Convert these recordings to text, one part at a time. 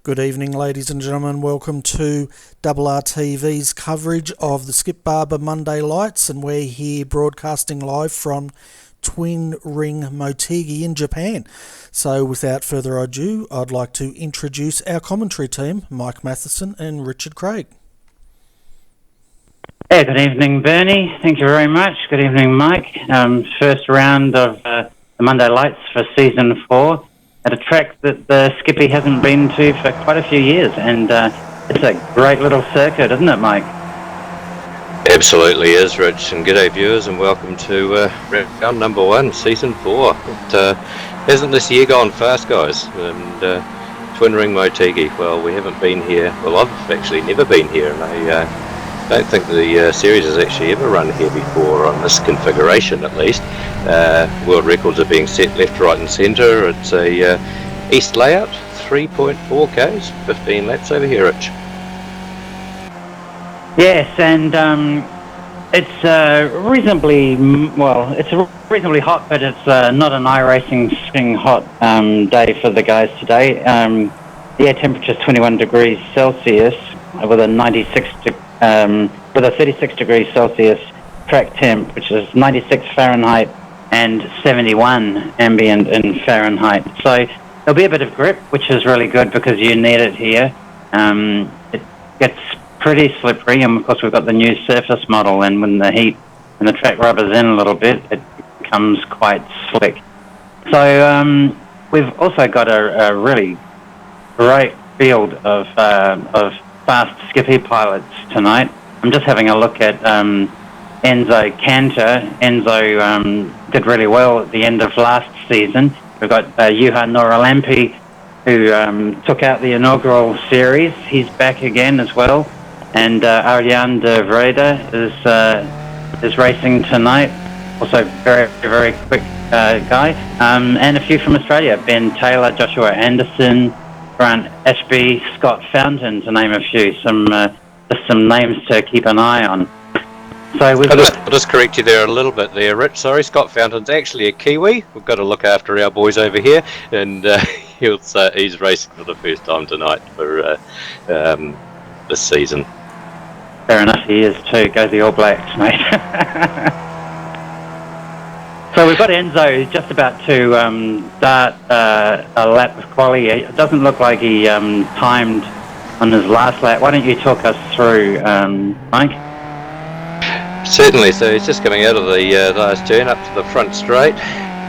Good evening, ladies and gentlemen. Welcome to RRTV's coverage of the Skip Barber Monday Lights, and we're here broadcasting live from Twin Ring Motegi in Japan. So without further ado, I'd like to introduce our commentary team, Mike Matheson and Richard Craig. Yeah, good evening, Bernie. Thank you very much. Good evening, Mike. First round of the Monday Lights for Season 4 at a track that the Skippy hasn't been to for quite a few years, and it's a great little circuit, isn't it, Mike? Absolutely is, Rich, and g'day viewers, and welcome to round number 1, Season 4. Hasn't this year gone fast, guys? And Twin Ring Motegi, well, we haven't been here, well, I've actually never been here, and I don't think the series has actually ever run here before, on this configuration at least. World records are being set left, right and centre. It's a east layout, 3.4 k's, 15 laps over here, Rich. Yes, and it's reasonably, well, it's reasonably hot, but it's not an iRacing hot day for the guys today. The air temperature is 21 degrees Celsius with a 36 degrees Celsius track temp, which is 96 Fahrenheit and 71 ambient in Fahrenheit. So there'll be a bit of grip, which is really good because you need it here. It gets pretty slippery, and of course we've got the new surface model, and when the heat and the track rubbers in a little bit, it becomes quite slick. So we've also got a really great field of fast Skippy pilots tonight. I'm just having a look at Enzo Cantor. Enzo did really well at the end of last season. We've got Juha Noralampi, who took out the inaugural series. He's back again as well. And Arjan de Vrede is racing tonight. Also very, very quick guy. And a few from Australia. Ben Taylor, Joshua Anderson, Grant Ashby, Scott Fountain, to name a few. Just some names to keep an eye on. So I'll just correct you there a little bit there, Rich. Sorry, Scott Fountain's actually a Kiwi. We've got to look after our boys over here, and he's racing for the first time tonight for this season. Fair enough, he is too. Go the All Blacks, mate. So we've got Enzo just about to start a lap of quali. It doesn't look like he timed on his last lap. Why don't you talk us through, Mike? Certainly. So he's just coming out of the last turn up to the front straight,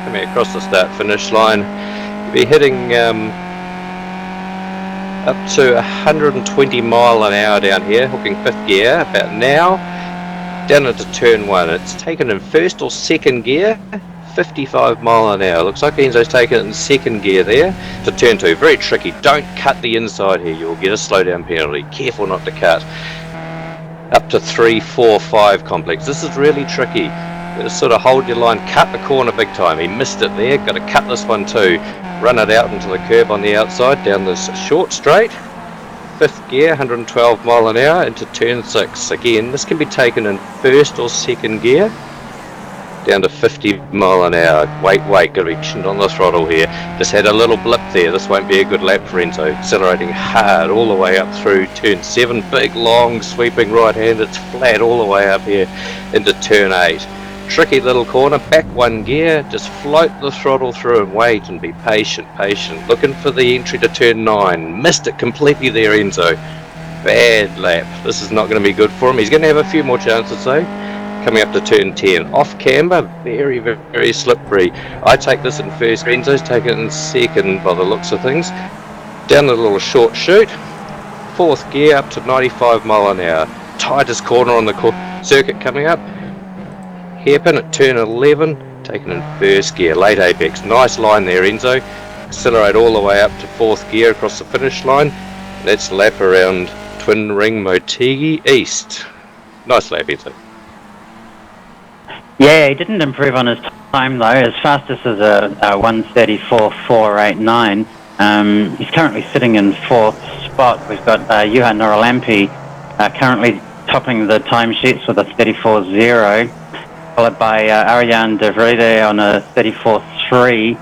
coming across the start-finish line. He'll be hitting up to 120 mile an hour down here, hooking 5th gear about now, down into turn 1. It's taken in 1st or 2nd gear, 55 mile an hour. Looks like Enzo's taken it in 2nd gear there to turn 2. Very tricky. Don't cut the inside here. You'll get a slowdown penalty. Careful not to cut. Up to 3, 4, 5 complex. This is really tricky. Just sort of hold your line, cut the corner big time. He missed it there. Got to cut this one too. Run it out into the curb on the outside down this short straight. 5th gear, 112 mile an hour into turn 6. Again, this can be taken in 1st or 2nd gear, down to 50 mile an hour. Wait, got to be cushioned on the throttle here. Just had a little blip there. This won't be a good lap for Enzo. Accelerating hard all the way up through turn 7. Big, long, sweeping right hand. It's flat all the way up here into turn 8. Tricky little corner, back 1 gear, just float the throttle through and wait and be patient. Looking for the entry to turn 9. Missed it completely there, Enzo. Bad lap. This is not going to be good for him. He's going to have a few more chances though. Coming up to turn 10. Off camber, very, very slippery. I take this in 1st. Enzo's taking it in 2nd by the looks of things. Down a little short chute. 4th gear up to 95 mile an hour. Tightest corner on the circuit coming up. Hairpin at turn 11, taken in 1st gear, late apex. Nice line there, Enzo. Accelerate all the way up to 4th gear across the finish line. Let's lap around Twin Ring Motegi East. Nice lap, Enzo. Yeah, he didn't improve on his time though. His fastest is a 1:34.489. He's currently sitting in 4th spot. We've got Juha Noralampi currently topping the timesheets with a 34.0. Followed by Arjan de Vrede on a 34.3,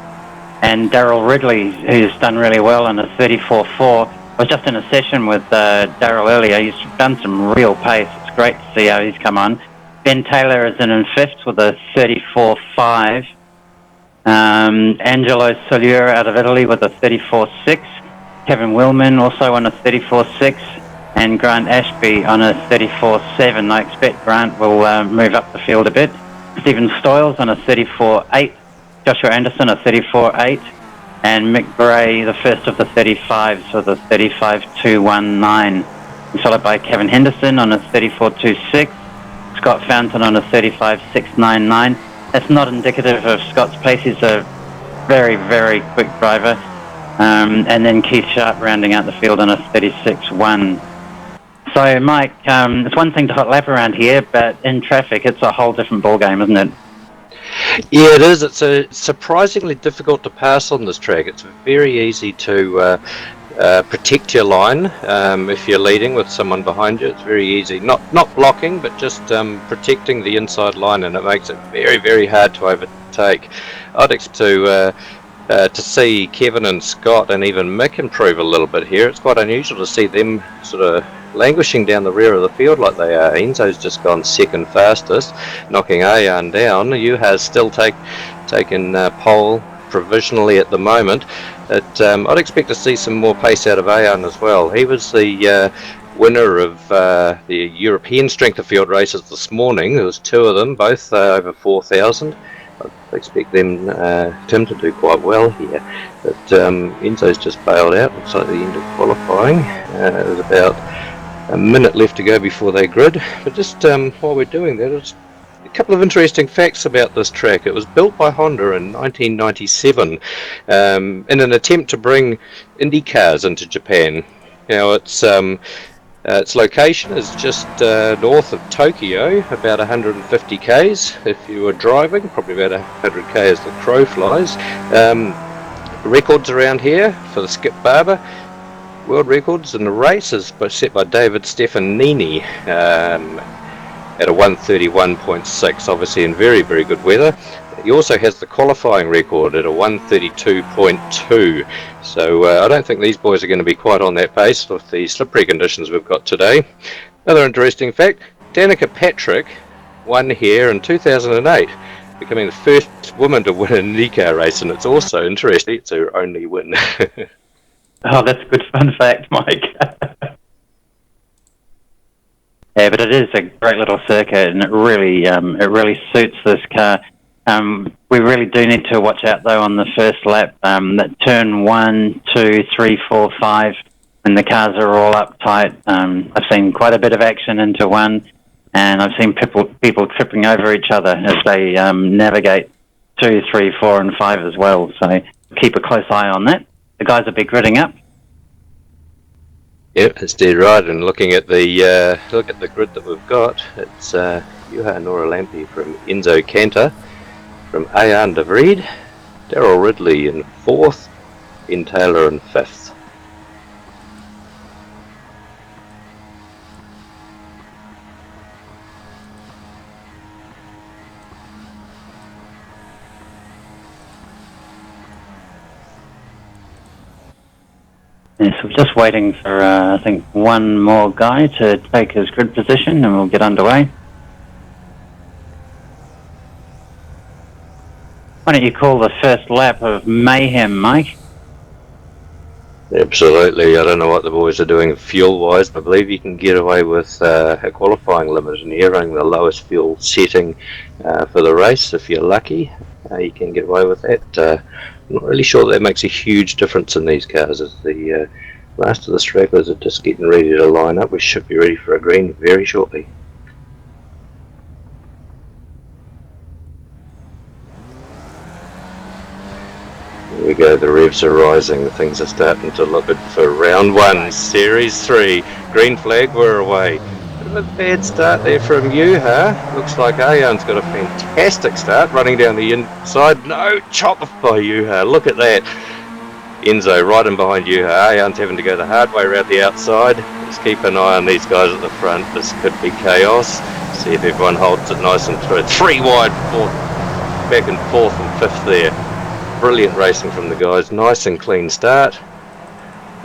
and Daryl Ridley, who's done really well, on a 34.4. was just in a session with Daryl earlier. He's done some real pace. It's great to see how he's come on. Ben Taylor is in fifth with a 34.5. Angelo Solier out of Italy with a 34.6. Kevin Willman also on a 34.6. And Grant Ashby on a 34.7. I expect Grant will move up the field a bit. Stephen Stoyles on a 34.8. Joshua Anderson a 34.8. And Mick Bray, the first of the 35s, with a 35.219. Followed by Kevin Henderson on a 34.26. Scott Fountain on a 35.699. That's not indicative of Scott's pace. He's a very, very quick driver. And then Keith Sharp rounding out the field on a 36.1. So, Mike, it's one thing to hot lap around here, but in traffic, it's a whole different ballgame, isn't it? Yeah, it is. It's surprisingly difficult to pass on this track. It's very easy to protect your line if you're leading with someone behind you. It's very easy. Not blocking, but just protecting the inside line, and it makes it very, very hard to overtake. I'd expect to see Kevin and Scott and even Mick improve a little bit here. It's quite unusual to see them sort of languishing down the rear of the field like they are. Enzo's just gone second fastest, knocking Ayan down. Juha's still taken pole provisionally at the moment. But I'd expect to see some more pace out of Ayan as well. He was the winner of the European Strength of Field races this morning. There was two of them, both over 4,000. I expect Tim to do quite well here. But Enzo's just bailed out. Looks like the end of qualifying. It was about a minute left to go before they grid. But just while we're doing that, there's a couple of interesting facts about this track. It was built by Honda in 1997 in an attempt to bring Indy cars into Japan. Now its location is just north of Tokyo, about 150 k's if you were driving, probably about 100 k as the crow flies. Records around here for the Skip Barber. World records in the race is set by David Stefanini at a 131.6, obviously in very, very good weather. He also has the qualifying record at a 132.2. So I don't think these boys are going to be quite on that pace with the slippery conditions we've got today. Another interesting fact, Danica Patrick won here in 2008, becoming the first woman to win an IndyCar race, and it's also interesting, it's her only win. Oh, that's a good fun fact, Mike. Yeah, but it is a great little circuit, and it really suits this car. We really do need to watch out, though, on the first lap. That turn 1, 2, 3, 4, 5, when the cars are all uptight. I've seen quite a bit of action into one, and I've seen people tripping over each other as they navigate 2, 3, 4, and 5 as well. So keep a close eye on that. The guys will be gridding up. Yep, that's dead right. And looking at the grid that we've got, it's Juha Noralampi from Enzo Cantor, from Ayan de Vries, Daryl Ridley in 4th, Ben Taylor in 5th. Yes, we're just waiting for, I think, one more guy to take his grid position, and we'll get underway. Why don't you call the first lap of mayhem, Mike? Absolutely. I don't know what the boys are doing fuel-wise. I believe you can get away with a qualifying limit in here, running the lowest fuel setting for the race. If you're lucky, you can get away with that. I'm not really sure that makes a huge difference in these cars, as the last of the stragglers are just getting ready to line up. We should be ready for a green very shortly. Here we go, the revs are rising, things are starting to look good for round 1, Series 3. Green flag, we're away. Bit of a bad start there from Juha. Looks like Ayan's got a fantastic start, running down the inside. No, chop off by Juha, look at that. Enzo right in behind Juha. Ayan's having to go the hard way around the outside. Let's keep an eye on these guys at the front. This could be chaos. See if everyone holds it nice and true. 3 wide, back and forth and 5th there. Brilliant racing from the guys. Nice and clean start.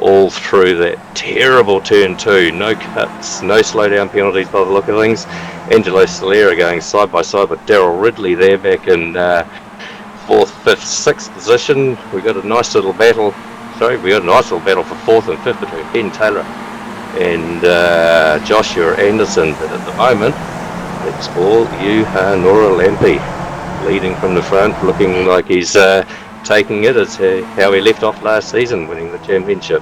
all through that terrible turn 2. No cuts, no slowdown penalties by the look of things. Angelo Solera going side by side with Daryl Ridley there back in 4th, 5th, 6th position. We got a nice little battle. We got a nice little battle for 4th and 5th between Ben Taylor and Joshua Anderson. But at the moment, it's all Juha Noralampi leading from the front, looking like he's taking it as how he left off last season, winning the championship.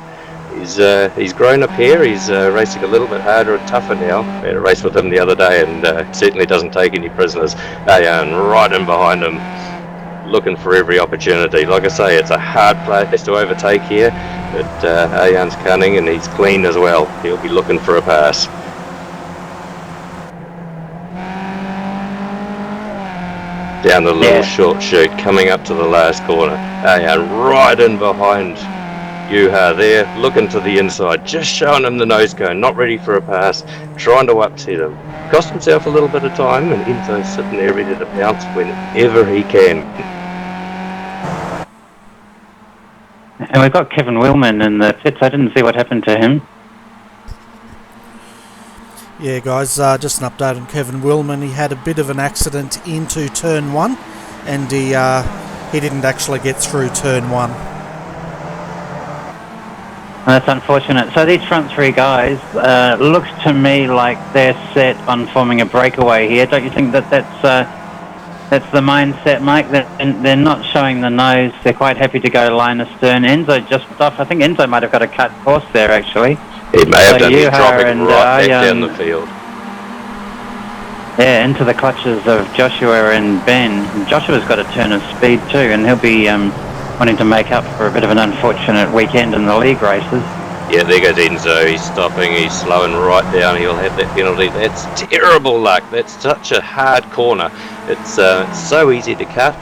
He's grown a pair. He's racing a little bit harder and tougher now. I had a race with him the other day, and certainly doesn't take any prisoners. Ayan right in behind him, looking for every opportunity. Like I say, it's a hard place to overtake here, but Ayan's cunning and he's clean as well. He'll be looking for a pass. Down the little short chute, coming up to the last corner. Ayan right in behind Juha there, looking to the inside, just showing him the nose cone, not ready for a pass, trying to upset him. Cost himself a little bit of time, and Enzo's sitting there ready to bounce whenever he can. And we've got Kevin Willman in the pits. I didn't see what happened to him. Yeah, guys, just an update on Kevin Willman. He had a bit of an accident into turn 1, and he didn't actually get through turn 1. That's unfortunate. So these front 3 guys looks to me like they're set on forming a breakaway here. Don't you think that's the mindset, Mike? They're not showing the nose. They're quite happy to go line astern. Enzo just off. I think Enzo might have got a cut course there, actually. He may have done. He's dropping right back down the field. Yeah, into the clutches of Joshua and Ben. Joshua's got a turn of speed too, and he'll be wanting to make up for a bit of an unfortunate weekend in the league races. Yeah, there goes Enzo. He's stopping. He's slowing right down. He'll have that penalty. That's terrible luck. That's such a hard corner. It's so easy to cut.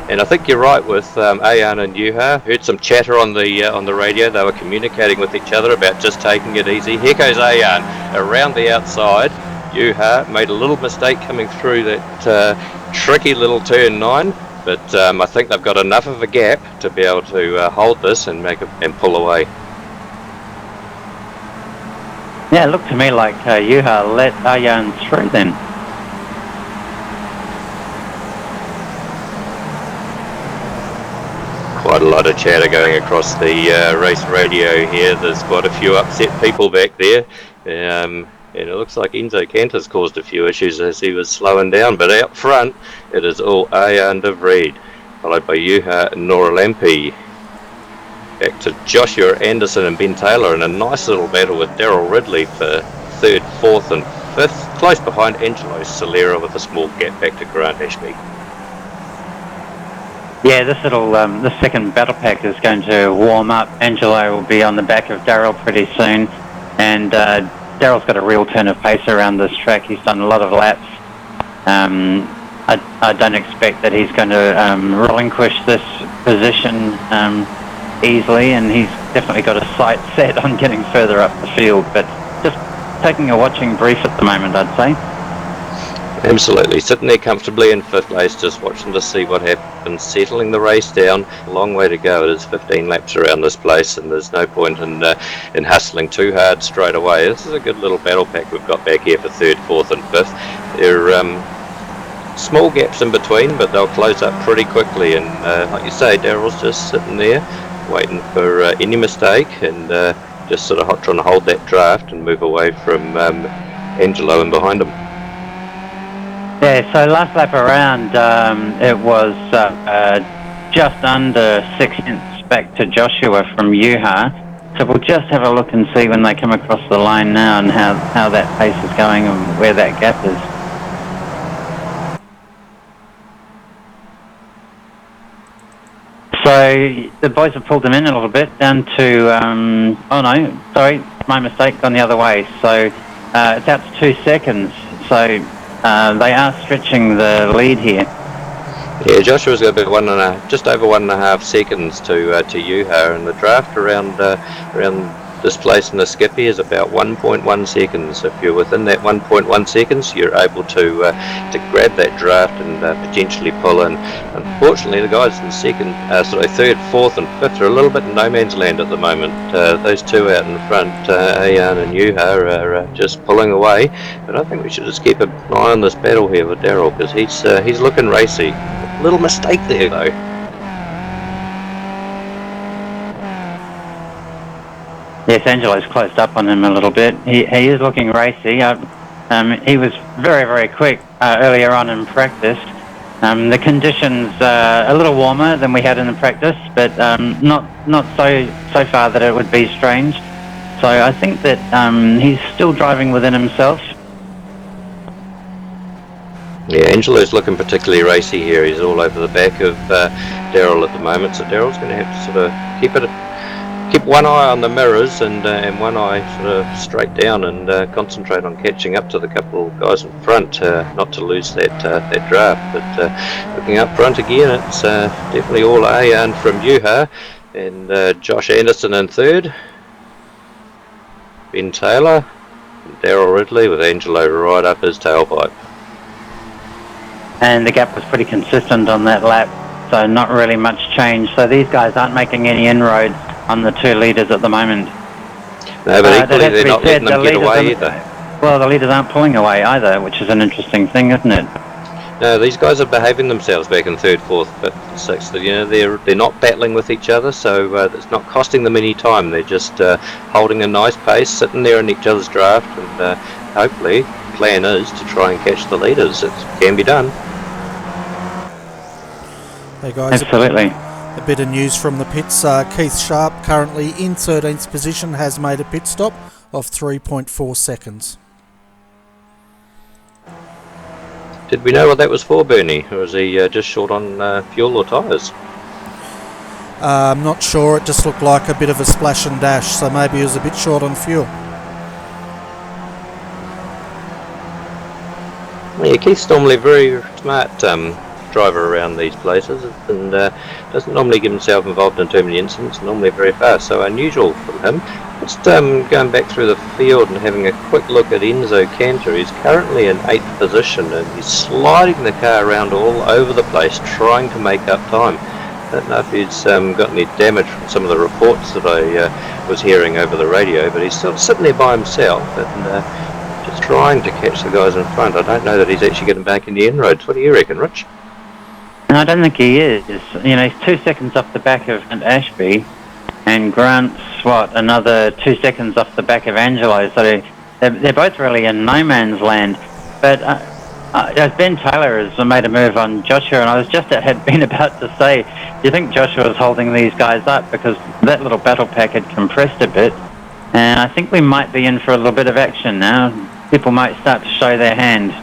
And I think you're right with Ayan and Juha. Heard some chatter on the radio. They were communicating with each other about just taking it easy. Here goes Ayan around the outside. Juha made a little mistake coming through that tricky little turn 9, but I think they've got enough of a gap to be able to hold this and pull away. Yeah, it looked to me like Juha let Ayan through then. Quite a lot of chatter going across the race radio here. There's quite a few upset people back there. And it looks like Enzo Cantor's caused a few issues as he was slowing down. But out front, it is all Ayan de Vries, followed by Juha Noralampi. Back to Joshua Anderson and Ben Taylor in a nice little battle with Daryl Ridley for 3rd, 4th and 5th. Close behind Angelo Solera with a small gap back to Grant Ashby. Yeah, this second battle pack is going to warm up. Angelo will be on the back of Daryl pretty soon, and Daryl's got a real turn of pace around this track. He's done a lot of laps. I don't expect that he's going to relinquish this position easily, and he's definitely got a sight set on getting further up the field, but just taking a watching brief at the moment, I'd say. Absolutely, sitting there comfortably in 5th place, just watching to see what happens, settling the race down. A long way to go. It is 15 laps around this place, and there's no point in hustling too hard straight away. This is a good little battle pack we've got back here for 3rd, 4th and 5th. They're small gaps in between, but they'll close up pretty quickly, and like you say, Daryl's just sitting there waiting for any mistake, and just sort of trying to hold that draft and move away from Angelo in behind him. Yeah, so last lap around, it was just under 6 tenths back to Joshua from Juha. So we'll just have a look and see when they come across the line now and how that pace is going and where that gap is. So the boys have pulled them in a little bit down to, oh no, sorry, my mistake, gone the other way. So it's out to 2 seconds. So they are stretching the lead here. Yeah, Joshua's got about just over 1.5 seconds to Juha, and the draft around displacing the skippy is about 1.1 seconds. If you're within that 1.1 seconds, you're able to grab that draft and potentially pull in. Unfortunately, the guys in third, fourth, and fifth are a little bit in no man's land at the moment. Those two out in front, Ayan and Yuha, are just pulling away. But I think we should just keep an eye on this battle here with Daryl, because he's looking racy. Little mistake there though. Yes, Angelo's closed up on him a little bit. He is looking racy. He was very, very quick earlier on in practice. The conditions a little warmer than we had in the practice, but not so far that it would be strange. So I think that he's still driving within himself. Yeah, Angelo's looking particularly racy here. He's all over the back of Daryl at the moment, so Daryl's going to have to sort of keep one eye on the mirrors and one eye sort of straight down and concentrate on catching up to the couple of guys in front, not to lose that draft. But looking up front again, it's definitely all Ayan from Yuha, and Josh Anderson in third, Ben Taylor, and Daryl Ridley with Angelo right up his tailpipe. And the gap was pretty consistent on that lap, so not really much change. So these guys aren't making any inroads on the two leaders at the moment. No, but equally they're not letting them get away either. Well, the leaders aren't pulling away either, which is an interesting thing, isn't it? No, these guys are behaving themselves back in third, fourth, fifth, and sixth. You know, they're not battling with each other, so it's not costing them any time. They're just holding a nice pace, sitting there in each other's draft, and hopefully the plan is to try and catch the leaders. It can be done. Hey guys, absolutely. A bit of news from the pits. Keith Sharp, currently in 13th position, has made a pit stop of 3.4 seconds. Did we know what that was for, Bernie? Or was he just short on fuel or tyres? I'm not sure. It just looked like a bit of a splash and dash, so maybe he was a bit short on fuel. Yeah, Keith's normally a very smart driver around these places, and doesn't normally get himself involved in too many incidents, normally very fast, so unusual from him. Just going back through the field and having a quick look at Enzo Cantor. He's currently in 8th position and he's sliding the car around all over the place trying to make up time. I don't know if he's got any damage from some of the reports that I was hearing over the radio, but he's still sitting there by himself and just trying to catch the guys in front. I don't know that he's actually getting back in the inroads. What do you reckon, Rich? No, I don't think he is. You know, he's 2 seconds off the back of Ashby, and Grant's, another 2 seconds off the back of Angelo. So they're both really in no man's land. But Ben Taylor has made a move on Joshua, and I was just had been about to say, do you think Joshua was holding these guys up? Because that little battle pack had compressed a bit, and I think we might be in for a little bit of action now. People might start to show their hand.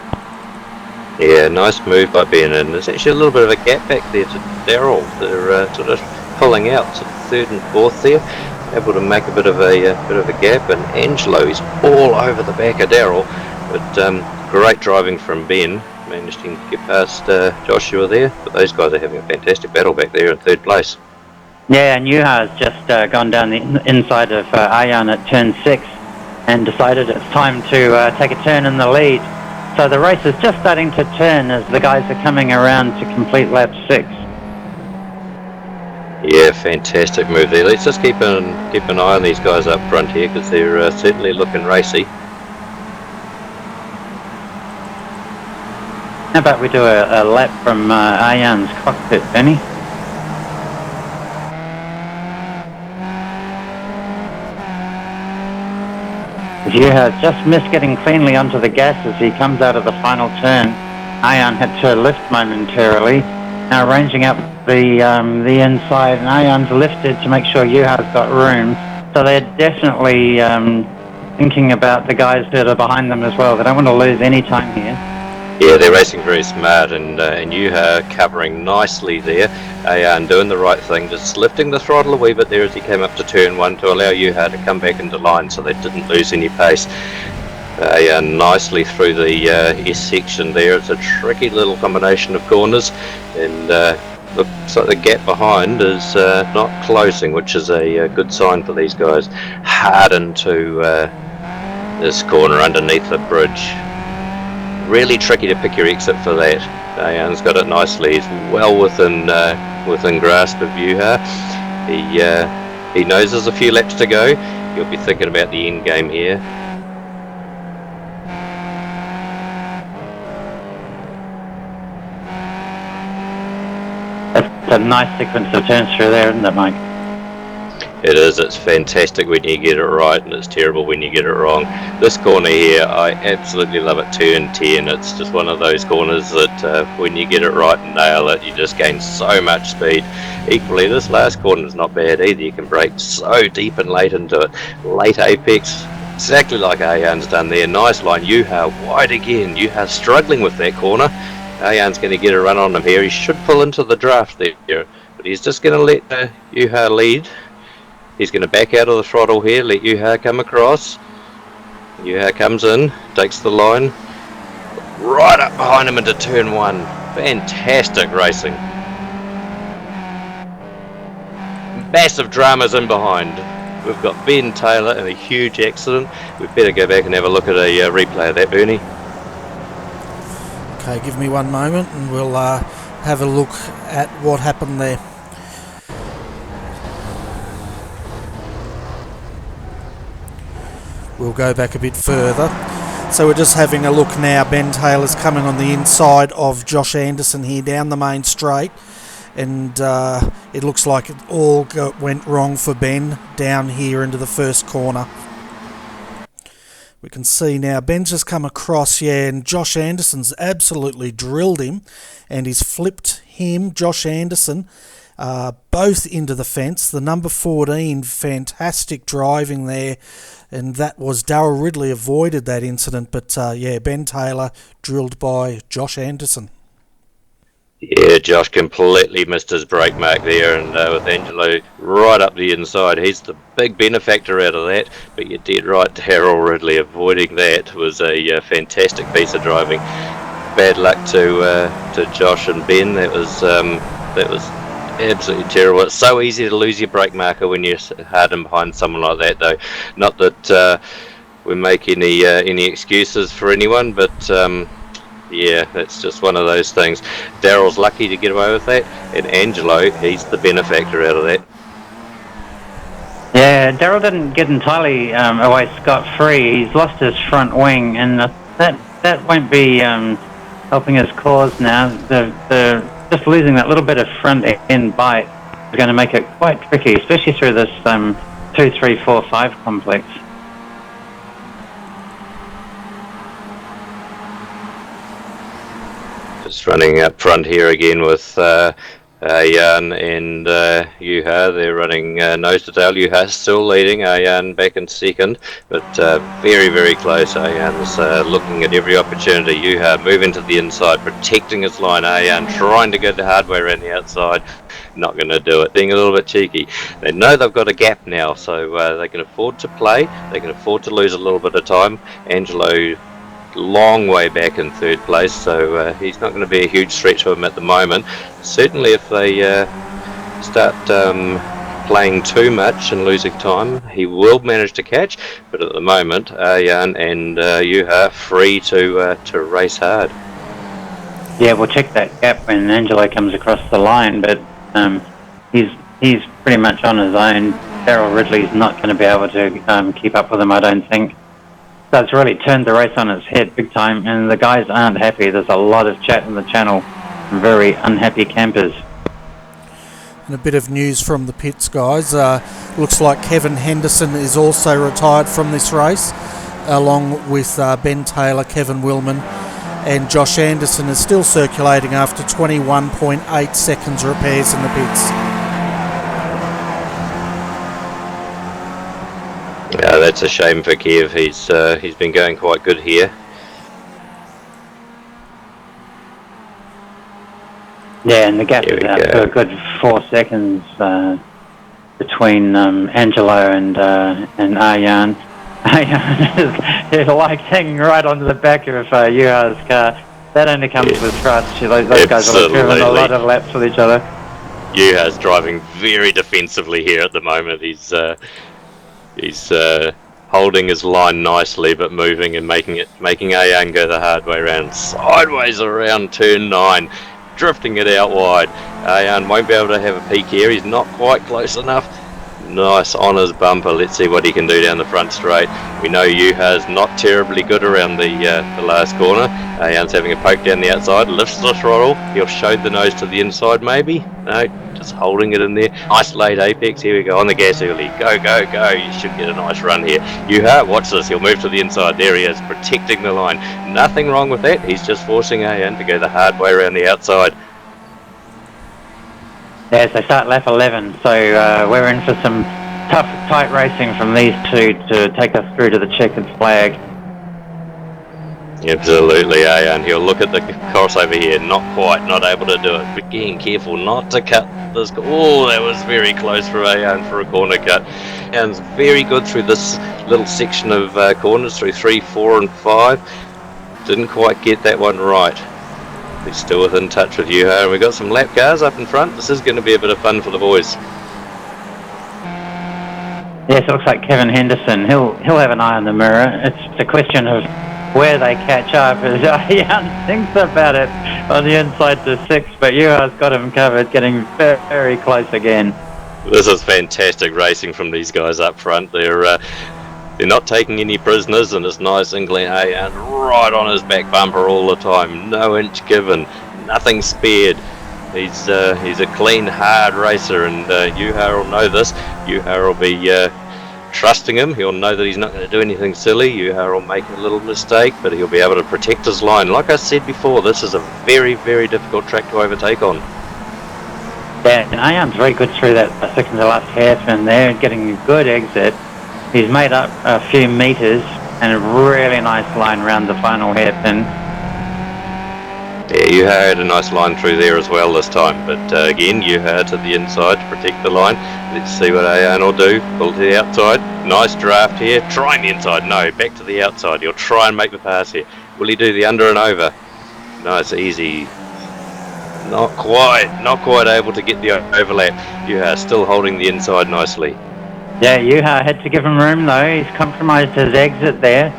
Yeah, nice move by Ben, and there's actually a little bit of a gap back there to Daryl. They're sort of pulling out to third and fourth there, able to make a bit of a gap. And Angelo is all over the back of Daryl, but great driving from Ben, managed to get past Joshua there. But those guys are having a fantastic battle back there in third place. Yeah, and Yuha has just gone down the inside of Ayan at turn 6 and decided it's time to take a turn in the lead. So the race is just starting to turn as the guys are coming around to complete lap 6. Yeah, fantastic move there. Let's just keep an eye on these guys up front here, because they're certainly looking racy. How about we do a lap from Ayan's cockpit, Benny? Yuha just missed getting cleanly onto the gas as he comes out of the final turn. Ayan had to lift momentarily. Now ranging up the inside, and Ayan's lifted to make sure Yuha's got room. So they're definitely thinking about the guys that are behind them as well. They don't want to lose any time here. Yeah, they're racing very smart, and Yuha covering nicely there. Ayan doing the right thing, just lifting the throttle a wee bit there as he came up to turn 1 to allow Yuha to come back into line so they didn't lose any pace. Ayan nicely through the S section there. It's a tricky little combination of corners, and looks like the gap behind is not closing, which is a good sign for these guys. Hard into this corner underneath the bridge. Really tricky to pick your exit for that. Diane's got it nicely. He's well within grasp of Yuha. He knows there's a few laps to go. He'll be thinking about the end game here. It's a nice sequence of turns through there, isn't it, Mike? It is. It's fantastic when you get it right, and it's terrible when you get it wrong. This corner here, I absolutely love it. Turn 10. It's just one of those corners that when you get it right and nail it, you just gain so much speed. Equally, this last corner is not bad either. You can brake so deep and late into it. Late apex, exactly like Ayan's done there. Nice line. Yuha wide again. Yuha struggling with that corner. Ayan's going to get a run on him here. He should pull into the draft there, but he's just going to let Yuha lead. He's going to back out of the throttle here, let Yuha come across. Yuha comes in, takes the line, right up behind him into turn 1. Fantastic racing. Massive dramas in behind. We've got Ben Taylor in a huge accident. We'd better go back and have a look at a replay of that, Bernie. Okay, give me one moment and we'll have a look at what happened there. We'll go back a bit further. So we're just having a look now. Ben Taylor's coming on the inside of Josh Anderson here down the main straight. And it looks like it all went wrong for Ben down here into the first corner. We can see now Ben's just come across, and Josh Anderson's absolutely drilled him. And he's flipped him, Josh Anderson, both into the fence. The number 14, fantastic driving there. And that was Darryl Ridley avoided that incident, but Ben Taylor drilled by Josh Anderson. Yeah, Josh completely missed his brake mark there, and with Angelo right up the inside, he's the big benefactor out of that. But you're dead right, Darryl Ridley avoiding that was a fantastic piece of driving. Bad luck to Josh and Ben. That was absolutely terrible. It's so easy to lose your brake marker when you're hard in behind someone like that, though. Not that we make any excuses for anyone, but yeah, that's just one of those things. Darryl's lucky to get away with that, and Angelo, he's the benefactor out of that. Yeah, Darryl didn't get entirely away scot-free. He's lost his front wing, and that won't be helping his cause now. The just losing that little bit of front end bite is going to make it quite tricky, especially through this 2, 3, 4, 5 complex. Just running up front here again with Jan and Yuha. They're running nose to tail. Yuha's still leading. Jan back in second, but very, very close. Jan's looking at every opportunity. Yuha moving to the inside, protecting his line. Jan trying to go the hard way around the outside. Not going to do it. Being a little bit cheeky. They know they've got a gap now, so they can afford to play. They can afford to lose a little bit of time. Angelo, long way back in third place, so he's not going to be a huge threat to him at the moment. Certainly if they start playing too much and losing time, he will manage to catch, but at the moment Jan and Yuha free to race hard. Yeah, we'll check that gap when Angelo comes across the line, but he's pretty much on his own. Darryl Ridley's not going to be able to keep up with him, I don't think. So it's really turned the race on its head big time, and the guys aren't happy. There's a lot of chat in the channel, very unhappy campers. And a bit of news from the pits, guys. Looks like Kevin Henderson is also retired from this race, along with Ben Taylor, Kevin Willman, and Josh Anderson is still circulating after 21.8 seconds repairs in the pits. Yeah, that's a shame for Kev. He's been going quite good here. Yeah, and the gap is out for a good 4 seconds between Angelo and Arjan. Arjan is like hanging right onto the back of Yuha's car. That only comes with trust. Those guys have driven a lot of laps with each other. Yuha's driving very defensively here at the moment. He's holding his line nicely, but moving and making Ayan go the hard way around, sideways around turn 9, drifting it out wide. Ayan won't be able to have a peek here. He's not quite close enough. Nice on his bumper. Let's see what he can do down the front straight. We know Yuha's not terribly good around the last corner. Ayan's having a poke down the outside, lifts the throttle. He'll show the nose to the inside maybe. No, just holding it in there. Nice late apex. Here we go on the gas early. Go, go, go. You should get a nice run here. Yuha, watch this. He'll move to the inside. There he is, protecting the line. Nothing wrong with that. He's just forcing Ayan to go the hard way around the outside. Yeah, so start lap 11, so we're in for some tough, tight racing from these two to take us through to the checkered flag. Absolutely, and he'll look at the crossover here, not able to do it, but being careful not to cut this. Oh, that was very close for Ayan for a corner cut. And very good through this little section of corners, through 3, 4 and 5. Didn't quite get that one right. He's still within touch with Yuha, and we've got some lap cars up in front. This is going to be a bit of fun for the boys. Yes, it looks like Kevin Henderson. He'll have an eye on the mirror. It's a question of where they catch up. As Ayan thinks about it on the inside to 6, but Yuha's got him covered, getting very, very close again. This is fantastic racing from these guys up front. They're not taking any prisoners, and it's nice and clean. Ayan right on his back bumper all the time, no inch given, nothing spared. He's a clean, hard racer, and Yuha will know this. Yuha will be trusting him. He'll know that he's not going to do anything silly. Yuha will make a little mistake, but he'll be able to protect his line. Like I said before, this is a very, very difficult track to overtake on. Yeah, and Ayan's very good through that second to last hairpin there, getting a good exit. He's made up a few metres and a really nice line around the final hairpin. Yeah, Yuha had a nice line through there as well this time, but again, Yuha to the inside to protect the line. Let's see what Ayan will do. Pull to the outside. Nice draft here. Trying the inside. No, back to the outside. He'll try and make the pass here. Will he do the under and over? Nice, easy. Not quite able to get the overlap. Yuha still holding the inside nicely. Yeah, Yuha had to give him room though. He's compromised his exit there.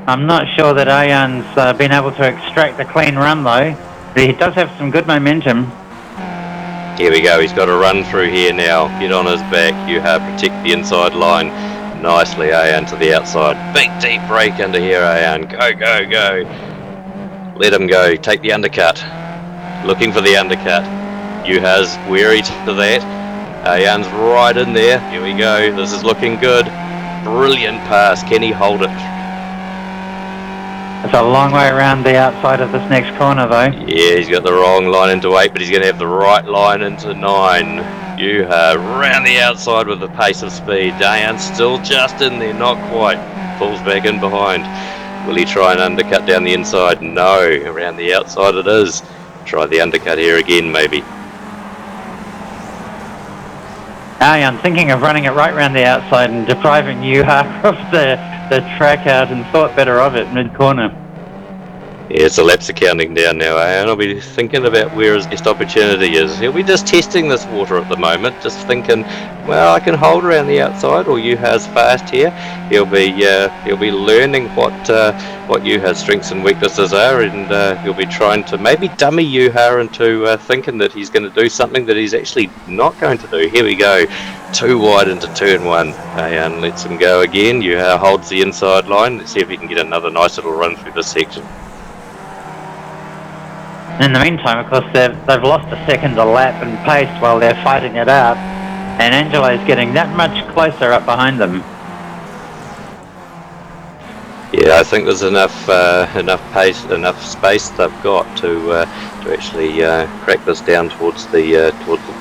I'm not sure that Ayan's been able to extract a clean run though. But he does have some good momentum. Here we go. He's got a run through here now. Get on his back. Yuha protect the inside line nicely. Ayan to the outside. Big deep brake under here, Ayan. Go, go, go. Let him go. Take the undercut. Looking for the undercut. Yuha's wary to that. Ayan's right in there. Here we go. This is looking good. Brilliant pass. Can he hold it? It's a long way around the outside of this next corner though. Yeah, he's got the wrong line into 8, but he's going to have the right line into 9. Yuha round the outside with the pace of speed. Ayan's still just in there, not quite. Pulls back in behind. Will he try and undercut down the inside? No. Around the outside it is. Try the undercut here again maybe. Ayan thinking of running it right round the outside and depriving Yuha of the track out, and thought better of it mid-corner. Yeah, it's a laps are counting down now, and I'll be thinking about where his best opportunity is. He'll be just testing this water at the moment, just thinking, well, I can hold around the outside, or Yuha's fast here. He'll be learning what Yuha's strengths and weaknesses are, and he'll be trying to maybe dummy Yuha into thinking that he's going to do something that he's actually not going to do. Here we go, too wide into turn 1. Ayan lets him go again. Yuha holds the inside line. Let's see if he can get another nice little run through this section. In the meantime, of course, they've lost a second a lap in pace while they're fighting it out, and Angelo's getting that much closer up behind them. Yeah, I think there's enough pace, enough space they've got to actually crack this down towards the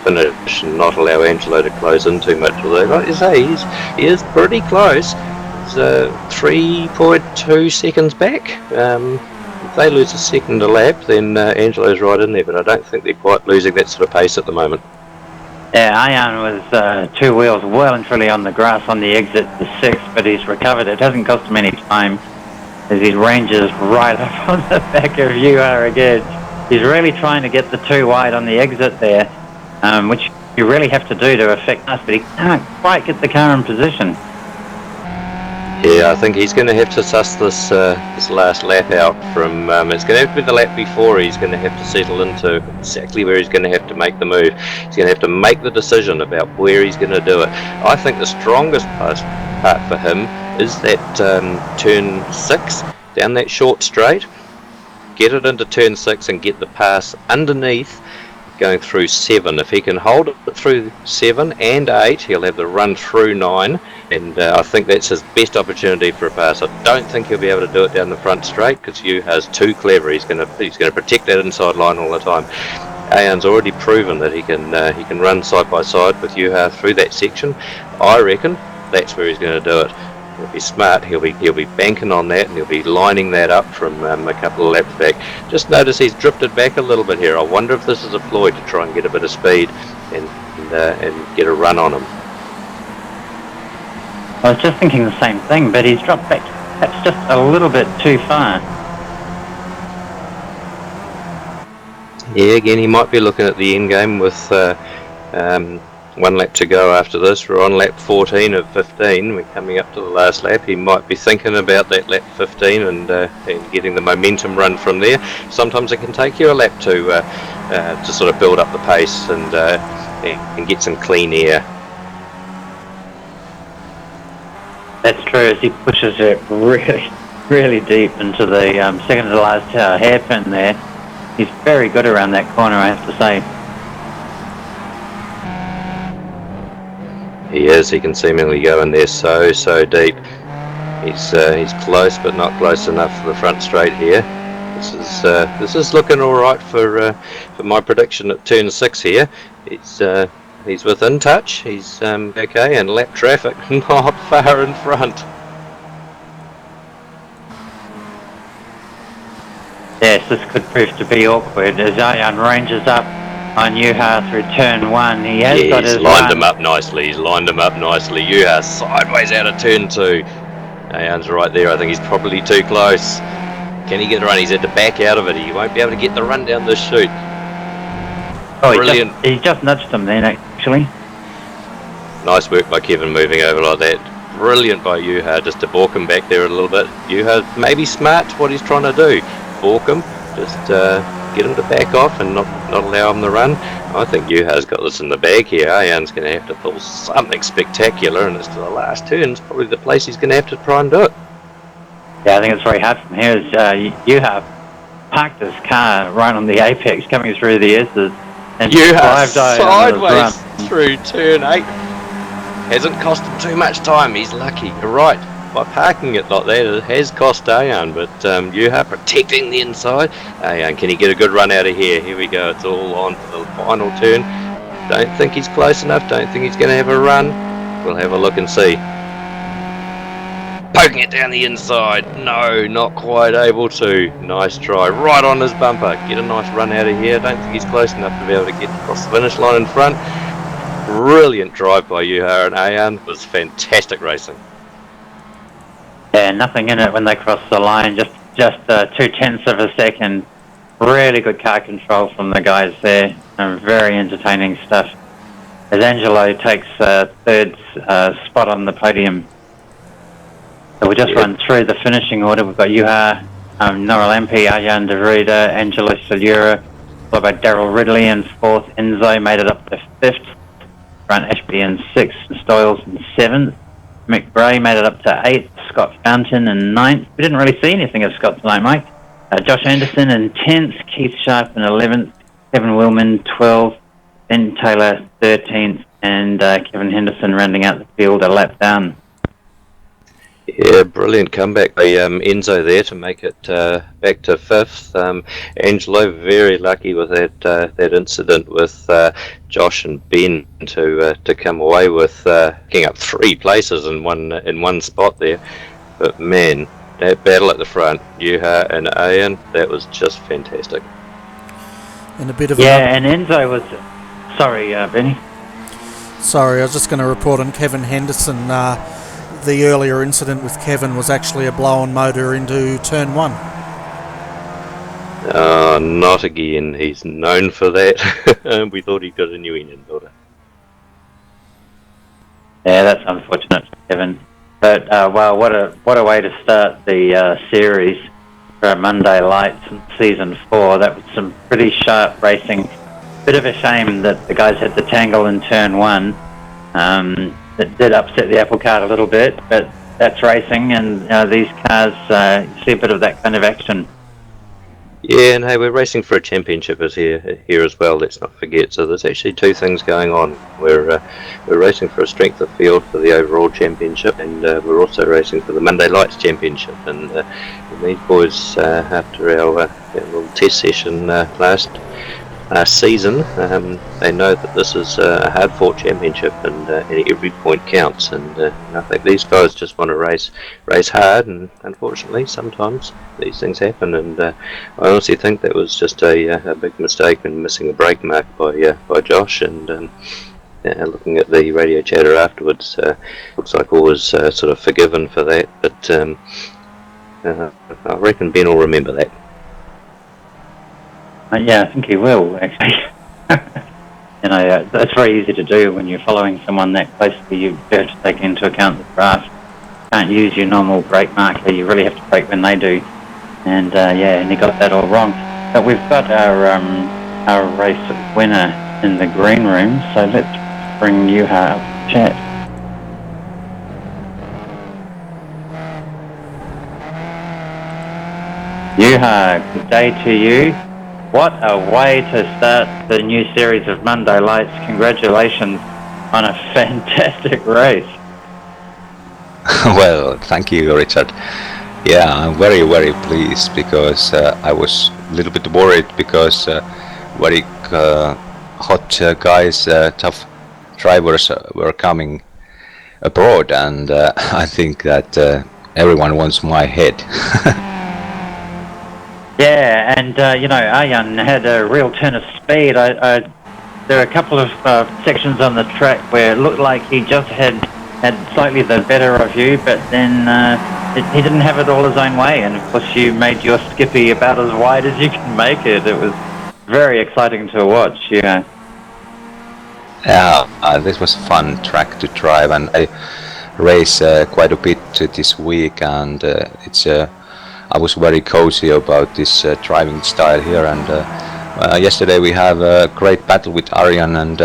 finish and not allow Angelo to close in too much. Although, like you say, he is pretty close. He's 3.2 seconds back. If they lose a second a lap, then Angelo's right in there, but I don't think they're quite losing that sort of pace at the moment. Yeah, Ayan was 2 wheels well and truly on the grass on the exit to 6, but he's recovered. It hasn't cost him any time as he ranges right up on the back of Yuha again. He's really trying to get the 2 wide on the exit there, which you really have to do to affect us, but he can't quite get the car in position. Yeah, I think he's going to have to suss this last lap out from. It's going to have to be the lap before he's going to have to settle into exactly where he's going to have to make the move. He's going to have to make the decision about where he's going to do it. I think the strongest part for him is that turn 6 down that short straight. Get it into turn 6 and get the pass underneath going through 7. If he can hold it through 7 and 8, he'll have the run through 9, and I think that's his best opportunity for a pass. I don't think he'll be able to do it down the front straight because Juha's too clever. He's going to protect that inside line all the time. Ayan's already proven that he can run side by side with Juha through that section. I reckon that's where he's going to do it. If he's smart, he'll be banking on that, and he'll be lining that up from a couple of laps back. Just notice he's drifted back a little bit here. I wonder if this is a ploy to try and get a bit of speed and get a run on him. I was just thinking the same thing, but he's dropped back perhaps just a little bit too far. Yeah, again, he might be looking at the end game with 1 lap to go after this. We're on lap 14 of 15. We're coming up to the last lap. He might be thinking about that lap 15 and getting the momentum run from there. Sometimes it can take you a lap to sort of build up the pace and get some clean air. That's true, as he pushes it really, really deep into the second to last hairpin there. He's very good around that corner, I have to say. He is. He can seemingly go in there so deep. He's close, but not close enough for the front straight here. This is looking all right for my prediction at turn 6 here. He's within touch. He's okay, and lap traffic not far in front. Yes, this could prove to be awkward as Ayan ranges up on Juha through turn 1. He has got his lined him up nicely. He's lined him up nicely. Juha sideways out of turn 2. Ayan's right there. I think he's probably too close. Can he get the run? He's had to back out of it. He won't be able to get the run down this chute. Oh, brilliant. He just nudged him then, actually. Nice work by Kevin moving over like that. Brilliant by Juha just to balk him back there a little bit. Juha maybe smart what he's trying to do. Balk him, just get him to back off and not allow him to run. I think Juha's got this in the bag here. Ayan's going to have to pull something spectacular, and it's to the last turn. It's probably the place he's going to have to try and do it. Yeah, I think it's very hard from here as Juha parked his car right on the apex coming through the S's. And Juha sideways through turn 8. Hasn't cost him too much time. He's lucky. You're right. By parking it like that, it has cost Ayan, but Juha protecting the inside. Ayan, can he get a good run out of here? Here we go. It's all on for the final turn. Don't think he's close enough. Don't think he's going to have a run. We'll have a look and see. Poking it down the inside. No, not quite able to. Nice try. Right on his bumper. Get a nice run out of here. Don't think he's close enough to be able to get across the finish line in front. Brilliant drive by Juha and Ayan. It was fantastic racing. Yeah, nothing in it when they cross the line. Just 0.2 of a second. Really good car control from the guys there. And very entertaining stuff. As Angelo takes third spot on the podium. So we'll just run through the finishing order. We've got Juha, Noralampi, Ayan De Ruda, Angelo Silura, followed by Daryl Ridley in 4th. Enzo made it up to 5th. Grant Ashby in 6th. Stoyles in 7th. Mick Bray made it up to 8th. Scott Fountain in 9th. We didn't really see anything of Scott tonight, Mike. Josh Anderson in 10th. Keith Sharp in 11th. Kevin Willman 12th. Ben Taylor 13th. And Kevin Henderson rounding out the field a lap down. Yeah, brilliant comeback by Enzo there to make it back to 5th. Angelo very lucky with that incident with Josh and Ben to come away with picking up 3 places in one spot there. But man, that battle at the front, Juha and Ayan, that was just fantastic. And a bit of and Enzo was sorry, Benny. Sorry, I was just going to report on Kevin Henderson. The earlier incident with Kevin was actually a blow-on motor into turn 1. Not again. He's known for that. We thought he got a new engine builder. Yeah, that's unfortunate, Kevin. But well, what a way to start the series for Monday Lights in season 4. That was some pretty sharp racing. Bit of a shame that the guys had to tangle in turn 1. It did upset the apple cart a little bit, but that's racing, and these cars you see a bit of that kind of action. Yeah, and hey, we're racing for a championship here as well. Let's not forget. So there's actually two things going on. We're racing for a strength of field for the overall championship, and we're also racing for the Monday Lights championship. And these boys, after our little test session last season, they know that this is a hard-fought championship, and every point counts. And I think these guys just want to race hard, and unfortunately, sometimes these things happen. And I honestly think that was just a big mistake in missing a brake mark by Josh. And looking at the radio chatter afterwards, looks like all was sort of forgiven for that. But I reckon Ben will remember that. Yeah, I think he will, actually. That's very easy to do when you're following someone that closely. You have to take into account the draft. You can't use your normal brake marker. You really have to brake when they do. And and he got that all wrong. But we've got our race winner in the green room, so let's bring Yuha up to chat. Yuha, good day to you. What a way to start the new series of Monday Lights. Congratulations on a fantastic race. Well, thank you, Richard. Yeah, I'm very, very pleased because I was a little bit worried because very hot guys, tough drivers were coming abroad, and I think that everyone wants my head. Yeah, and Arjan had a real turn of speed. There are a couple of sections on the track where it looked like he just had slightly the better of you, but then he didn't have it all his own way. And of course, you made your skippy about as wide as you can make it. It was very exciting to watch. Yeah. Yeah, this was a fun track to drive, and I race quite a bit this week, and I was very cozy about this driving style here. And yesterday we have a great battle with Arjan, and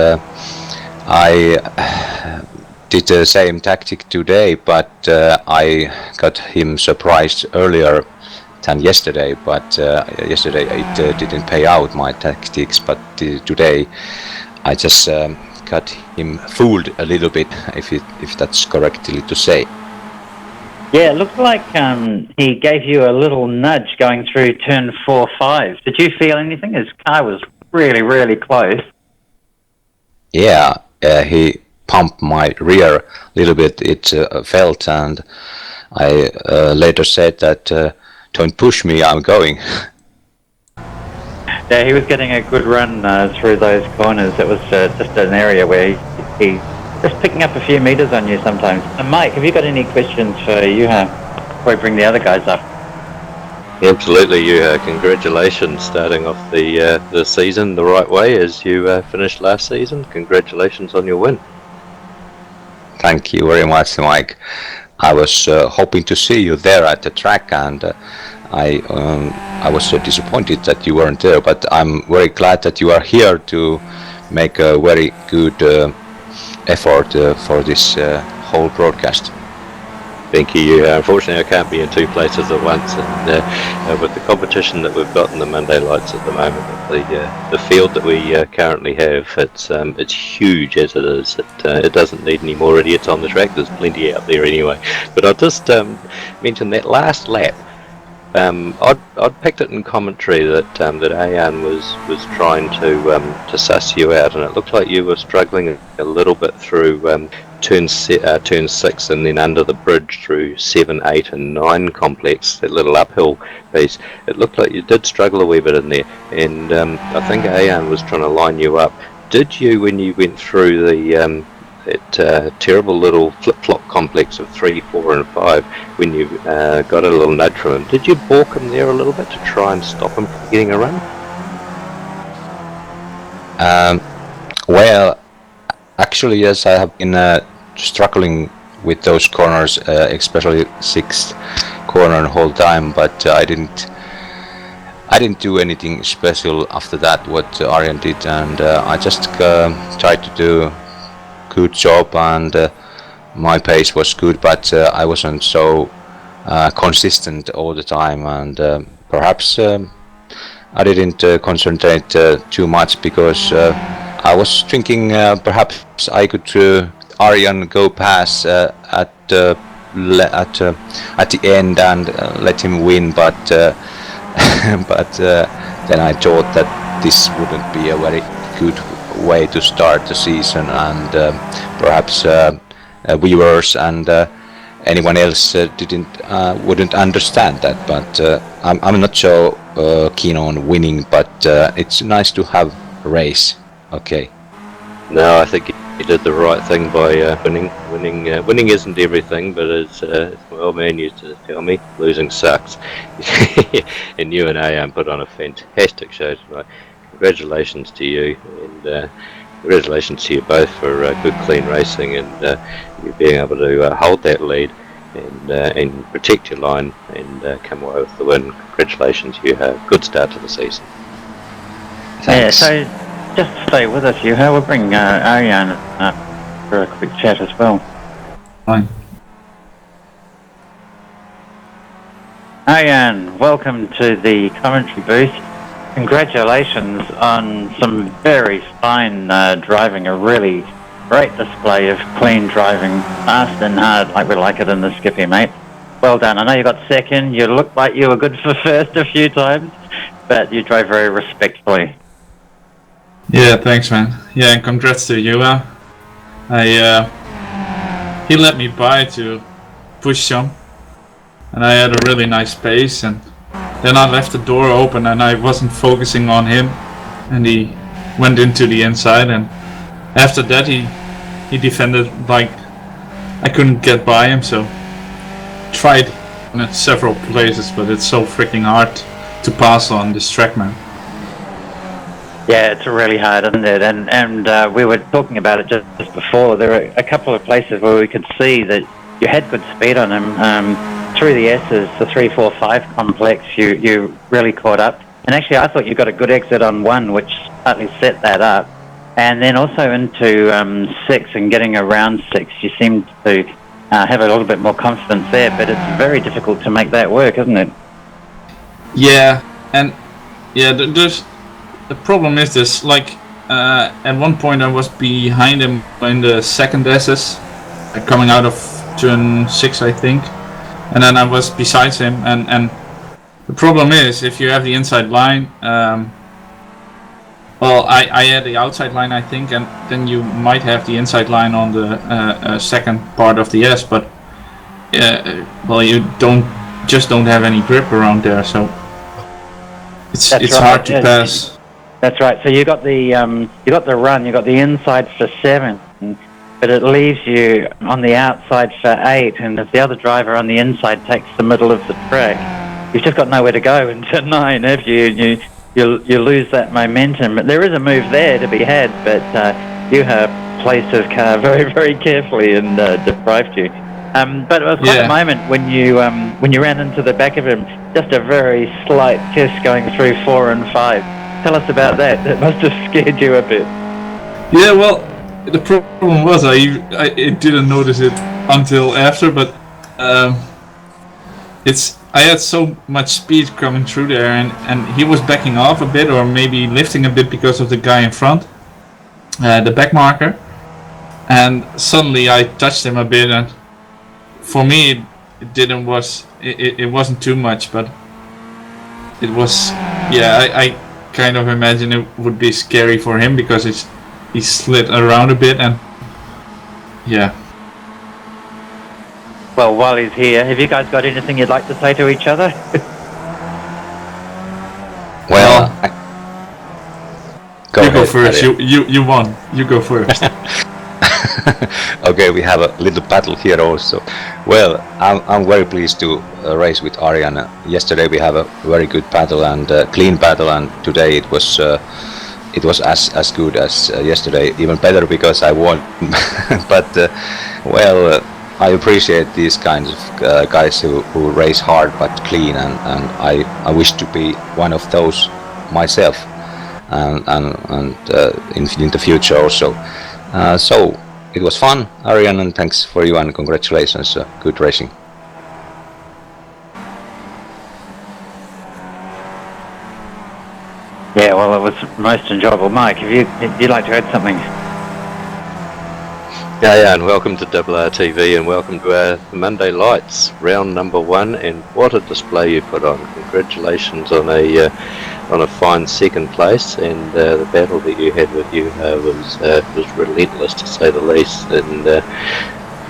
I did the same tactic today, but I got him surprised earlier than yesterday. But yesterday it didn't pay out my tactics, but today I just got him fooled a little bit, if that's correctly to say. Yeah, it looked like he gave you a little nudge going through turn 4-5. Did you feel anything? His car was really, really close. Yeah, he pumped my rear a little bit. It felt, and I later said that don't push me, I'm going. Yeah, he was getting a good run through those corners. It was just an area where he just picking up a few meters on you sometimes. Mike, have you got any questions for Yuha before we bring the other guys up? Absolutely, Yuha. Congratulations starting off the season the right way as you finished last season. Congratulations on your win. Thank you very much, Mike. I was hoping to see you there at the track, and I was so disappointed that you weren't there, but I'm very glad that you are here to make a very good effort for this whole broadcast. Thank you. Unfortunately, I can't be in two places at once, and with the competition that we've got in the Monday Lights at the moment, the field that we currently have, it's huge as it is. It doesn't need any more idiots on the track. There's plenty out there anyway. But I'll just mention that last lap. I'd picked it in commentary that Arjan was trying to suss you out, and it looked like you were struggling a little bit through turn 6 and then under the bridge through 7, 8 and 9 complex, that little uphill piece. It looked like you did struggle a wee bit in there, and I think Arjan was trying to line you up. Did you, when you went through that terrible little flip-flop complex of 3, 4 and 5, when you got a little nudge from him, did you balk him there a little bit to try and stop him from getting a run? Well, actually, yes, I have been struggling with those corners, especially sixth corner the whole time. But I didn't do anything special after that what Arjen did, and I just tried to do good job, and my pace was good, but I wasn't so consistent all the time, and perhaps I didn't concentrate too much because I was thinking perhaps I could Arjen go past at the end and let him win, but but then I thought that this wouldn't be a very good way to start the season, and perhaps viewers and anyone else wouldn't understand that. But I'm not so keen on winning, but it's nice to have a race. Okay. No, I think you did the right thing by winning. Winning isn't everything, but as my old man used to tell me, losing sucks. And you and Arjen put on a fantastic show tonight. Congratulations to you, and congratulations to you both for good, clean racing, and you being able to hold that lead and protect your line and come away with the win. Congratulations, you have a good start to the season. Thanks. Yeah, so just stay with us, Juha. We'll bring Arjen up for a quick chat as well. Fine. Arjen, welcome to the commentary booth. Congratulations on some very fine driving, a really great display of clean driving, fast and hard like we like it in the Skippy, mate. Well done. I know you got second, you looked like you were good for first a few times, but you drove very respectfully. Yeah, thanks, man. Yeah, and congrats to Juha. He let me by to push some, and I had a really nice pace, and then I left the door open and I wasn't focusing on him, and he went into the inside, and after that he defended like I couldn't get by him, so tried in several places, but it's so freaking hard to pass on this track, man. Yeah, it's really hard, isn't it? And we were talking about it just before. There were a couple of places where we could see that you had good speed on him. Through the S's, the 3, 4, 5 complex, you really caught up. And actually, I thought you got a good exit on 1, which partly set that up. And then also into 6 and getting around 6, you seemed to have a little bit more confidence there. But it's very difficult to make that work, isn't it? Yeah, and yeah, the problem is this, like, at one point I was behind him in the second SS, coming out of turn 6, I think, and then I was beside him, and the problem is, if you have the inside line, well, I had the outside line, I think, and then you might have the inside line on the second part of the S, but well, you don't have any grip around there, so it's right. hard to pass. That's right. So you got the run, you got the inside for 7, but it leaves you on the outside for 8. And if the other driver on the inside takes the middle of the track, you've just got nowhere to go into 9, have you? You lose that momentum. But there is a move there to be had, but you have placed his car very, very carefully and deprived you. But it was quite a moment when you ran into the back of him. Just a very slight kiss going through 4 and 5. Tell us about that. It must have scared you a bit. Yeah, well, the problem was I didn't notice it until after, but I had so much speed coming through there, and he was backing off a bit, or maybe lifting a bit because of the guy in front, the back marker, and suddenly I touched him a bit, and for me it wasn't too much, but it was, yeah, I kind of imagine it would be scary for him because he slid around a bit, and yeah. Well, while he's here, have you guys got anything you'd like to say to each other? Well, you go first. You won. You go first. Okay, we have a little battle here also. Well, I'm very pleased to race with Arjen. Yesterday we have a very good battle and clean battle, and today it was as good as yesterday, even better because I won. But Well, I appreciate these kinds of guys who race hard but clean, and I wish to be one of those myself, and in the future also. So it was fun, Arian, and thanks for you and congratulations. Good racing. Yeah, well, it was most enjoyable. Mike, if you'd like to add something? Yeah, and welcome to RRTV, and welcome to our Monday Lights, round number 1, and what a display you put on. Congratulations on a fine second place, and the battle that you had with you was relentless, to say the least. And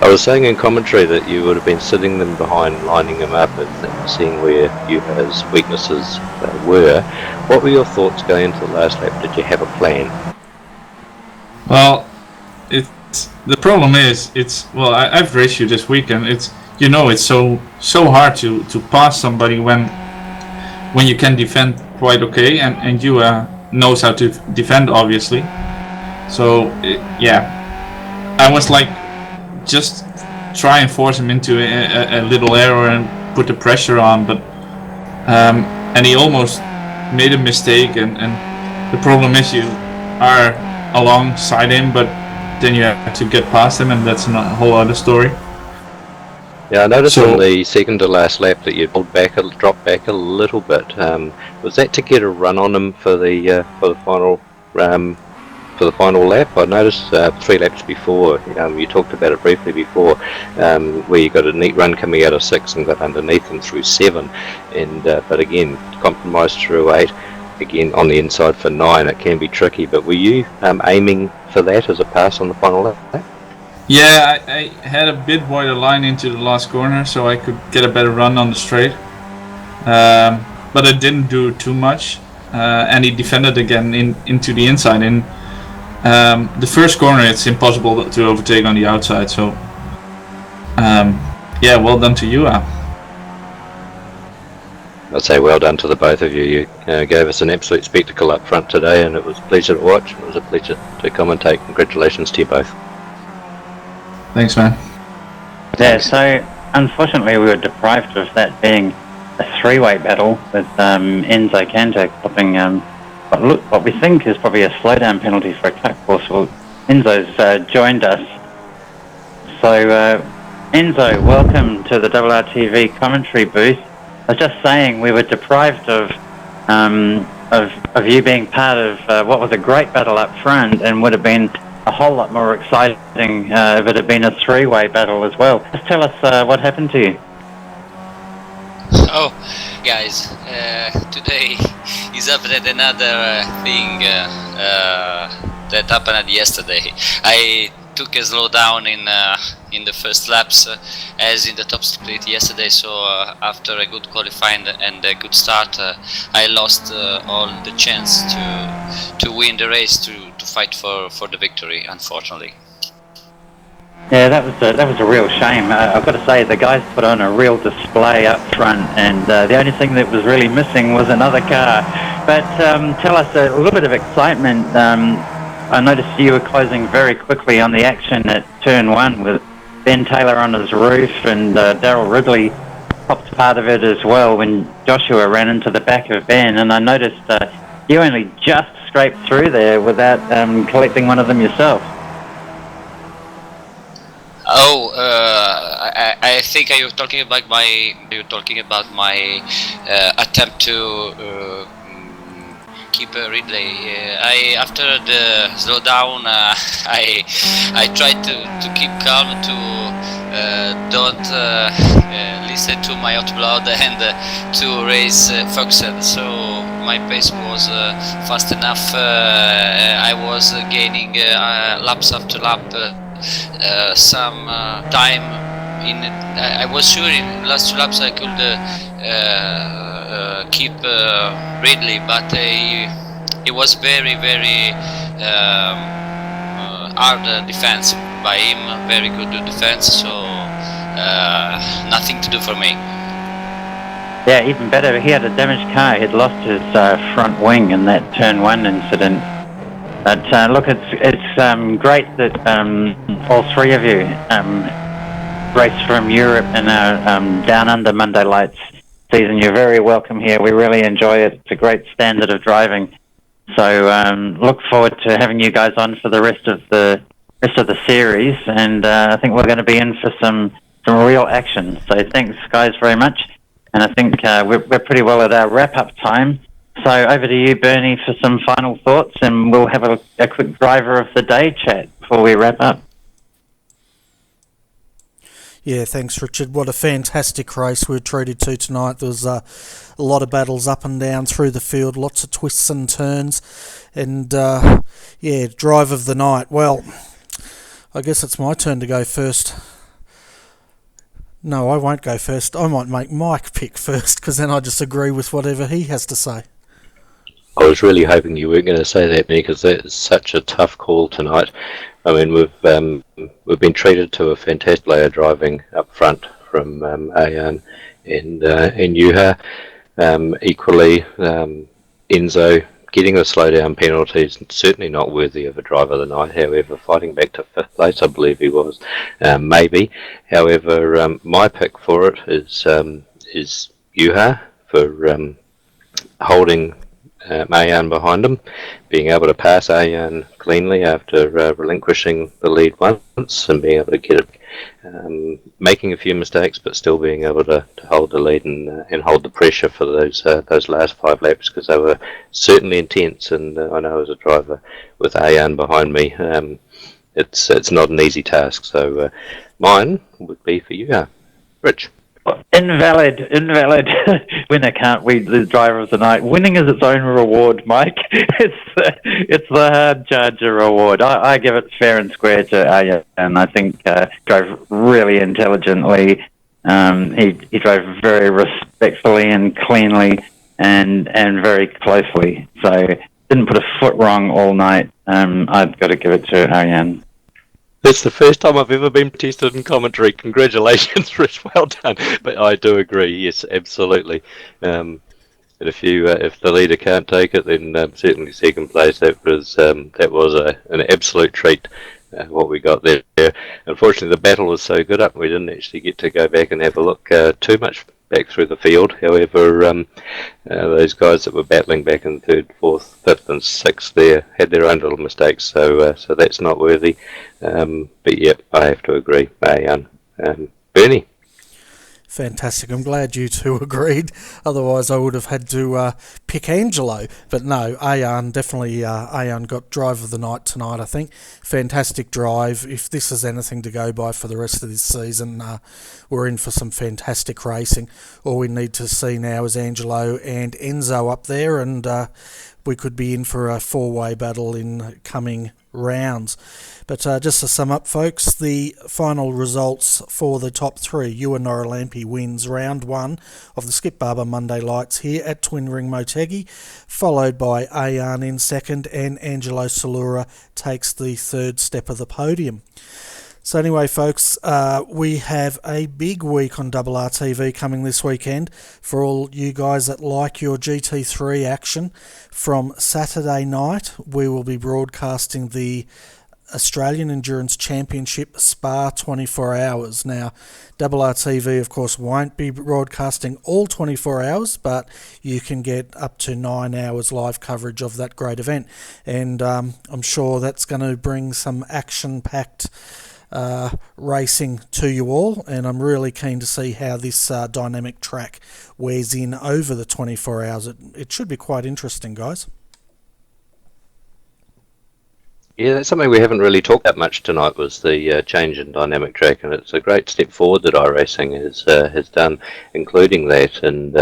I was saying in commentary that you would have been sitting them behind, lining them up and seeing where Juha's weaknesses were. What were your thoughts going into the last lap? Did you have a plan? Well, the problem is, I've raced you this weekend. It's so hard to pass somebody when you can defend quite okay, and you knows how to defend, obviously. So I was like, just try and force him into a little error and put the pressure on, but and he almost made a mistake, and the problem is you are alongside him, but then you have to get past him, and that's a whole other story. Yeah, I noticed on the second to last lap that you dropped back a little bit. Was that to get a run on him for the final lap? I noticed 3 laps before, you talked about it briefly before, where you got a neat run coming out of 6 and got underneath them through 7, and but again compromised through 8. Again on the inside for 9, it can be tricky. But were you aiming for that as a pass on the final lap? Yeah, I had a bit wider line into the last corner, so I could get a better run on the straight. But I didn't do too much, and he defended again into the inside. In the first corner, it's impossible to overtake on the outside. So, well done to you, Al. I'd say well done to the both of you. You gave us an absolute spectacle up front today, and it was a pleasure to watch. It was a pleasure to commentate. Congratulations to you both. Thanks, man. Yeah, so unfortunately we were deprived of that being a three-way battle with Enzo Canto popping what we think is probably a slowdown penalty for a cut course. Well, Enzo's joined us. So Enzo, welcome to the RRTV commentary booth. I was just saying we were deprived of you being part of what was a great battle up front, and would have been a whole lot more exciting if it had been a three-way battle as well. Just tell us what happened to you. Oh, guys, today is happened another thing that happened yesterday. I took a slowdown in the first laps as in the top split yesterday, so after a good qualifying and a good start, I lost all the chance to win the race, to fight for the victory, unfortunately. Yeah, that was a real shame. I've got to say, the guys put on a real display up front, and the only thing that was really missing was another car. But tell us a little bit of excitement. I noticed you were closing very quickly on the action at turn 1 with Ben Taylor on his roof, and Daryl Ridley popped part of it as well when Joshua ran into the back of Ben, and I noticed you only just scraped through there without collecting one of them yourself. Oh, I think you're talking about my attempt to keep Ridley. After the slowdown, I tried to keep calm, to don't listen to my hot blood, and to race focused. So my pace was fast enough. I was gaining laps after lap. Some time in. I was sure in the last 2 laps I could keep Ridley, but it was very hard defense by him. Very good defense. So nothing to do for me. Yeah, even better. He had a damaged car. He'd lost his front wing in that turn 1 incident. But look, it's great that all three of you race from Europe in our Down Under Monday Lights season. You're very welcome here. We really enjoy it. It's a great standard of driving. So look forward to having you guys on for the rest of the series, and I think we're going to be in for some real action. So thanks, guys, very much. And I think we're pretty well at our wrap-up time. So over to you, Bernie, for some final thoughts, and we'll have a quick driver of the day chat before we wrap up. Yeah, thanks, Richard. What a fantastic race we were treated to tonight. There was a lot of battles up and down through the field, lots of twists and turns, and yeah, drive of the night. Well, I guess it's my turn to go first. No, I won't go first. I might make Mike pick first, because then I just agree with whatever he has to say. I was really hoping you weren't going to say that, because that is such a tough call tonight. I mean, we've been treated to a fantastic layer driving up front from Ayan and Yuha. Equally, Enzo getting a slowdown penalty is certainly not worthy of a driver of the night. However, fighting back to fifth place, I believe he was, maybe. However, my pick for it is Yuha for holding Ayan behind him, being able to pass Ayan cleanly after relinquishing the lead once, and being able to get it, making a few mistakes, but still being able to hold the lead and hold the pressure for those last 5 laps, because they were certainly intense. And I know as a driver with Ayan behind me, it's not an easy task. So mine would be for you, Rich. Invalid. Winner can't win the driver of the night. Winning is its own reward, Mike. It's the hard charger reward. I give it fair and square to Aya, and I think drove really intelligently. He drove very respectfully and cleanly and very closely. So didn't put a foot wrong all night. I've got to give it to Ariane. That's the first time I've ever been tested in commentary. Congratulations, Rich. Well done. But I do agree. Yes, absolutely. And if the leader can't take it, then certainly second place. That was an absolute treat. What we got there. Unfortunately, the battle was so good up, we didn't actually get to go back and have a look too much back through the field. However, those guys that were battling back in third, fourth, fifth, and sixth there had their own little mistakes. So that's not worthy. But yeah, I have to agree. Bernie. Fantastic. I'm glad you two agreed. Otherwise, I would have had to pick Angelo. But no, Ayan definitely. Ayan got drive of the night tonight, I think. Fantastic drive. If this is anything to go by for the rest of this season, we're in for some fantastic racing. All we need to see now is Angelo and Enzo up there, and we could be in for a 4-way battle in coming rounds. But just to sum up, folks, the final results for the top 3. Ewan Norilampi wins round 1 of the Skip Barber Monday Lights here at Twin Ring Motegi, followed by Ayan in second, and Angelo Salura takes the third step of the podium. So anyway, folks, we have a big week on RRTV coming this weekend for all you guys that like your GT3 action. From Saturday night, we will be broadcasting the Australian Endurance Championship Spa 24 hours. Now, RRTV, of course, won't be broadcasting all 24 hours, but you can get up to 9 hours live coverage of that great event. And I'm sure that's going to bring some action-packed racing to you all, and I'm really keen to see how this dynamic track wears in over the 24 hours. It should be quite interesting, guys. Yeah, that's something we haven't really talked that much tonight, was the change in dynamic track, and it's a great step forward that iRacing has done, including that. And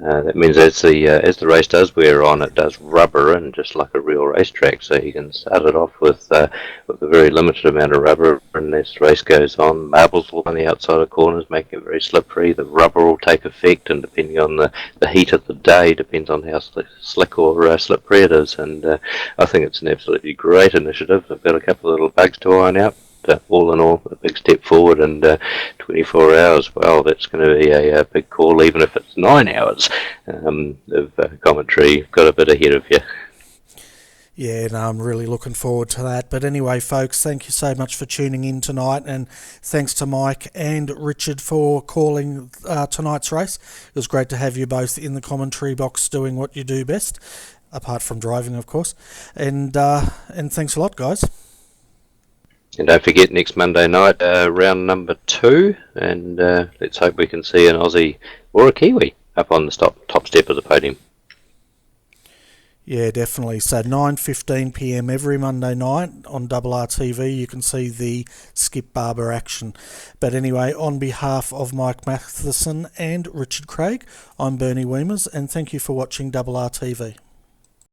that means as the race does wear on, it does rubber in just like a real racetrack. So you can start it off with a very limited amount of rubber, and as the race goes on, marbles will on the outside of corners, making it very slippery. The rubber will take effect, and depending on the heat of the day, depends on how slick or slippery it is. And I think it's an absolutely great initiative. I've got a couple of little bugs to iron out. But all in all, a big step forward, and 24 hours, well, that's going to be a big call, even if it's 9 hours of commentary. You've got a bit ahead of you. Yeah, no, I'm really looking forward to that. But anyway, folks, thank you so much for tuning in tonight, and thanks to Mike and Richard for calling tonight's race. It was great to have you both in the commentary box doing what you do best, apart from driving, of course. And thanks a lot, guys. And don't forget, next Monday night, round number 2, and let's hope we can see an Aussie or a Kiwi up on the top step of the podium. Yeah, definitely. So 9:15 p.m. every Monday night on RRTV, you can see the Skip Barber action. But anyway, on behalf of Mike Matheson and Richard Craig, I'm Bernie Weemers, and thank you for watching RRTV.